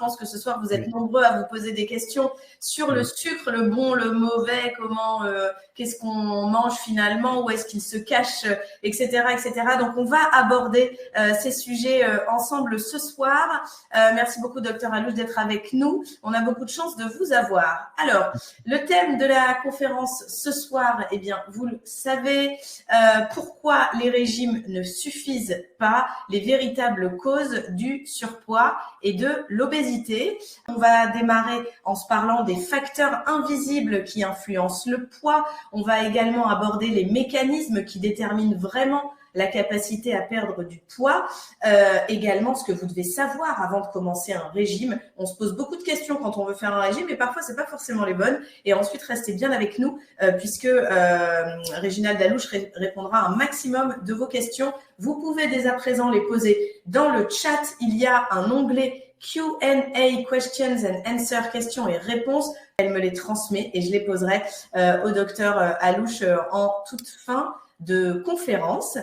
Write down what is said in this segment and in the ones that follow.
pense que ce soir, vous êtes nombreux à vous poser des questions sur le sucre, le bon, le mauvais, comment, qu'est-ce qu'on mange finalement, où est-ce qu'il se cache, etc., etc. Donc, on va aborder ces sujets ensemble ce soir. Merci beaucoup, Dr Alouche, d'être avec nous. On a beaucoup de chance de vous avoir. Alors, le thème de la conférence ce soir, eh bien, vous le savez, pourquoi les régimes ne suffisent pas, les véritables causes du surpoids et de l'obésité. On va démarrer en se parlant des facteurs invisibles qui influencent le poids. On va également aborder les mécanismes qui déterminent vraiment la capacité à perdre du poids, également ce que vous devez savoir avant de commencer un régime. On se pose beaucoup de questions quand on veut faire un régime, mais parfois c'est pas forcément les bonnes. Et ensuite, restez bien avec nous puisque Réginald Alouche répondra à un maximum de vos questions. Vous pouvez dès à présent les poser dans le chat. Il y a un onglet Q&A, Questions and Answers, questions et réponses. Elle me les transmet et je les poserai au docteur Alouche en toute fin de conférence.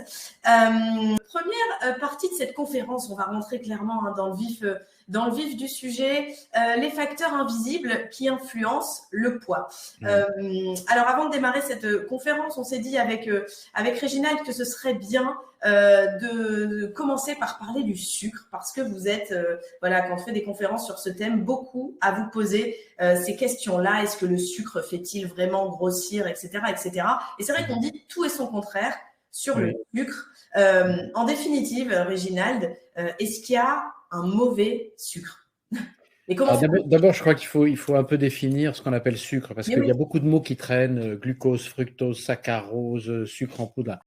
Première partie de cette conférence, on va rentrer clairement dans le vif du sujet, les facteurs invisibles qui influencent le poids. Alors avant de démarrer cette conférence, on s'est dit avec Réginald que ce serait bien de commencer par parler du sucre, parce que vous êtes, quand on fait des conférences sur ce thème, beaucoup à vous poser ces questions-là. Est-ce que le sucre fait-il vraiment grossir, etc., etc. Et c'est vrai qu'on dit tout et son contraire sur le sucre. En définitive, Réginald, est-ce qu'il y a un mauvais sucre? D'abord, je crois qu'il faut un peu définir ce qu'on appelle sucre, parce qu'il y a beaucoup de mots qui traînent, glucose, fructose, saccharose, sucre en poudre.